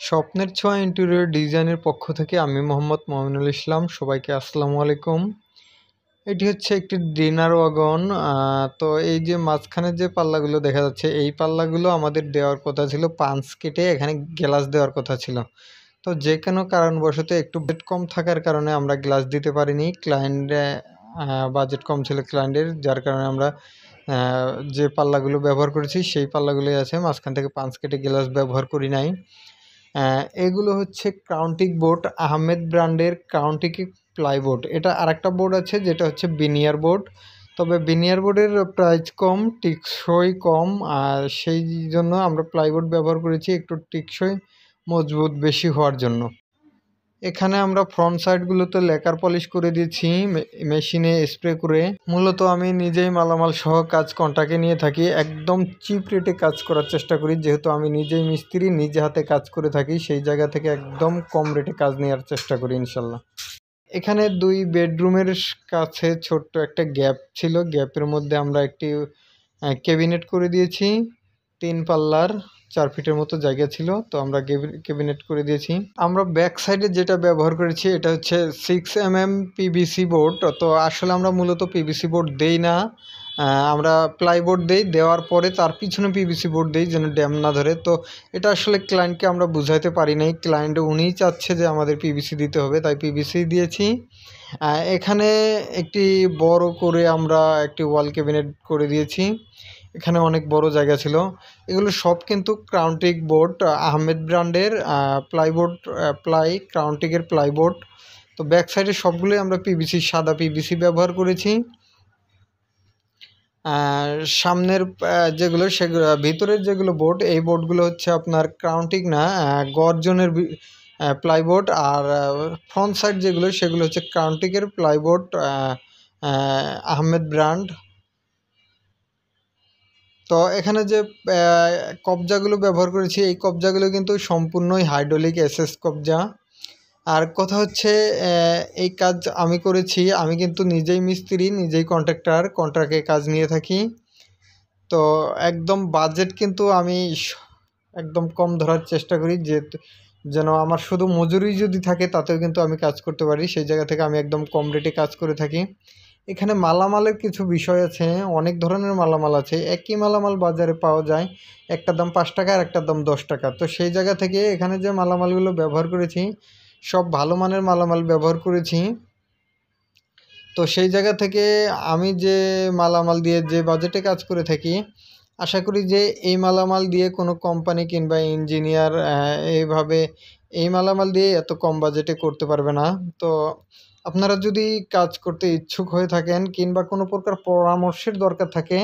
স্বপ্নের ছোঁয়া ইন্টেরিয়র ডিজাইনের পক্ষ থেকে আমি মোহাম্মদ মমিনুল ইসলাম। সবাইকে আসসালামু আলাইকুম। এটি হচ্ছে একটি ডিনার ওয়াগন। তো এই যে মাঝখানে যে পাল্লাগুলো দেখা যাচ্ছে, এই পাল্লাগুলো আমাদের দেওয়ার কথা ছিল পাঁচ কেটে এখানে গ্লাস দেওয়ার কথা ছিল। তো যে কোনো কারণবশত একটু বাজেট কম থাকার কারণে আমরা গ্লাস দিতে পারিনি। বাজেট কম ছিল ক্লায়েন্টের, যার কারণে আমরা যে পাল্লাগুলো ব্যবহার করেছি সেই পাল্লাগুলোই আছে, মাঝখান থেকে পাঁচ কেটে গ্লাস ব্যবহার করি নাই। এগুলো হচ্ছে ক্রাউন্টিক বোর্ড, আহমেদ ব্র্যান্ডের ক্রাউন্টিক প্লাইবোর্ড। এটা আরেকটা বোর্ড আছে যেটা হচ্ছে বিনিয়ার বোর্ড, তবে বিনিয়ার বোর্ডের প্রাইস কম, টিকসই কম, আর সেই জন্য আমরা প্লাইবোর্ড ব্যবহার করেছি একটু টিকসই মজবুত বেশি হওয়ার জন্য। এখানে আমরা ফ্রন্ট সাইডগুলোতে লেকার পলিশ করে দিয়েছি মেশিনে স্প্রে করে। মূলত আমি নিজেই মালামাল সহ কাজ কন্ট্রাক্টে নিয়ে থাকি, একদম চিপ রেটে কাজ করার চেষ্টা করি, যেহেতু আমি নিজেই মিস্ত্রি, নিজে হাতে কাজ করে থাকি, সেই জায়গা থেকে একদম কম রেটে কাজ নেওয়ার চেষ্টা করি ইনশাল্লাহ। এখানে 2 বেডরুমের কাছে ছোট্ট একটা গ্যাপ ছিল, গ্যাপের মধ্যে আমরা একটি ক্যাবিনেট করে দিয়েছি 3 পাল্লার, 4 ফিটের মতো জায়গা ছিল, তো আমরা ক্যাবিনেট করে দিয়েছি। আমরা ব্যাক সাইডে যেটা ব্যবহার করেছি এটা হচ্ছে 6mm পিভিসি বোর্ড। তো আসলে আমরা মূলত পিভিসি বোর্ড দেই না, আমরা প্লাইবোর্ড দেই, দেওয়ার পরে তার পিছনে পিভিসি বোর্ড দেই যেন ড্যাম না ধরে। তো এটা আসলে ক্লায়েন্টকে আমরা বুঝাইতে পারি নাই, ক্লায়েন্ট উনিই চাচ্ছে যে আমাদের পিভিসি দিতে হবে, তাই পিভিসি দিয়েছি। এখানে একটি বড় করে আমরা একটি ওয়াল ক্যাবিনেট করে দিয়েছি, এখানে অনেক বড় জায়গা ছিল। এগুলো সব কিন্তু ক্রাউন্টিক বোর্ড, আহমেদ ব্র্যান্ডের প্লাইবোর্ড, ক্রাউন্টিকের প্লাইবোর্ড। তো ব্যাক সাইডে সবগুলোই আমরা পিভিসি, সাদা পিভিসি ব্যবহার করেছি। সামনের যেগুলো সেগুলো, ভিতরের যেগুলো বোর্ড, এই বোর্ডগুলো হচ্ছে আপনার ক্রাউন্টিক না, গর্জনের প্লাইবোর্ড। আর ফ্রন্ট সাইড যেগুলো সেগুলো হচ্ছে ক্রাউন্টিকের প্লাইবোর্ড, আহমেদ ব্র্যান্ড। তো এখানে যে কবজাগুলো ব্যবহার করেছি, এই কবজাগুলো কিন্তু সম্পূর্ণই হাইড্রোলিক এসএস কবজা। আর কথা হচ্ছে এই কাজ আমি করেছি, আমি কিন্তু নিজেই মিস্ত্রি, নিজেই কন্ট্রাক্টে কাজ নিয়ে থাকি। তো একদম বাজেট কিন্তু আমি একদম কম ধরার চেষ্টা করি, যেন আমার শুধু মজুরি যদি থাকে তাতেও কিন্তু আমি কাজ করতে পারি, সেই জায়গা থেকে আমি একদম কম রেটে কাজ করে থাকি। এখানে মালামালের কিছু বিষয় আছে, অনেক ধরনের মালামাল আছে, একই মালামাল বাজারে পাওয়া যায়, একটার দাম 5 টাকা আর একটার দাম 10 টাকা। তো সেই জায়গা থেকে এখানে যে মালামালগুলো ব্যবহার করেছি সব ভালো মানের মালামাল ব্যবহার করেছি। তো সেই জায়গা থেকে আমি যে মালামাল দিয়ে যে বাজেটে কাজ করে থাকি, আশা করি যে এই মালামাল দিয়ে কোনো কোম্পানি কিংবা ইঞ্জিনিয়ার এইভাবে এই মালামাল দিয়ে এত কম বাজেটে করতে পারবে না। তো আপনারা যদি কাজ করতে ইচ্ছুক হয়ে থাকেন কিংবা কোনো প্রকার পরামর্শের দরকার থাকে,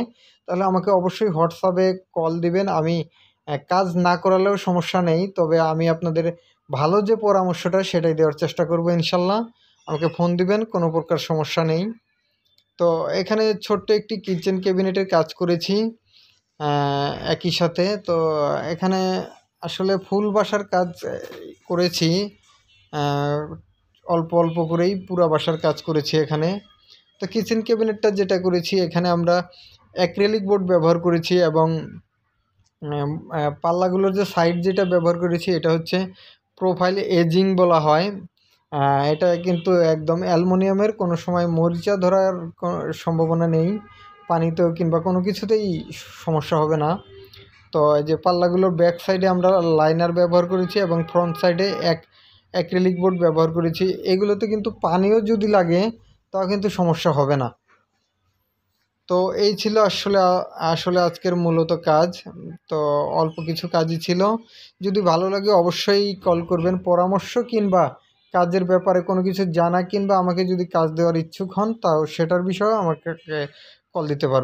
তাহলে আমাকে অবশ্যই হোয়াটসঅ্যাপে কল দিবেন। আমি কাজ না করালেও সমস্যা নেই, তবে আমি আপনাদের ভালো যে পরামর্শটা সেটাই দেওয়ার চেষ্টা করব ইনশাল্লাহ। আমাকে ফোন দিবেন, কোনো প্রকার সমস্যা নেই। তো এখানে ছোট্ট একটি কিচেন ক্যাবিনেটের কাজ করেছি একই সাথে। তো এখানে আসলে ফুল বাসার কাজ করেছি, অল্প অল্প করেই পুরা বাসার কাজ করেছি এখানে। তো কিচেন ক্যাবিনেটটা যেটা করেছি, এখানে আমরা অ্যাক্রিলিক বোর্ড ব্যবহার করেছি এবং পাল্লাগুলোর যে সাইড যেটা ব্যবহার করেছি এটা হচ্ছে প্রোফাইল এজিং বলা হয়। এটা কিন্তু একদম অ্যালুমিনিয়ামের, কোনো সময় মরিচা ধরার কোনো সম্ভাবনা নেই, পানিতেও কিংবা কোনো কিছুতেই সমস্যা হবে না। তো এই যে পাল্লাগুলোর ব্যাক সাইডে আমরা লাইনার ব্যবহার করেছি এবং ফ্রন্ট সাইডে অ্যাক্রিলিক বোর্ড ব্যবহার করেছি। এগুলোতে কিন্তু পানিও যদি লাগে তাও কিন্তু সমস্যা হবে না। তো এই ছিল আসলে আজকের মূলত কাজ। তো অল্প কিছু কাজই ছিল। যদি ভালো লাগে অবশ্যই কল করবেন। পরামর্শ কিংবা কাজের ব্যাপারে কোনো কিছু জানা কিংবা আমাকে যদি কাজ দেওয়ার ইচ্ছুক হন, তাও সেটার বিষয়েও আমাকে কল দিতে পারবেন।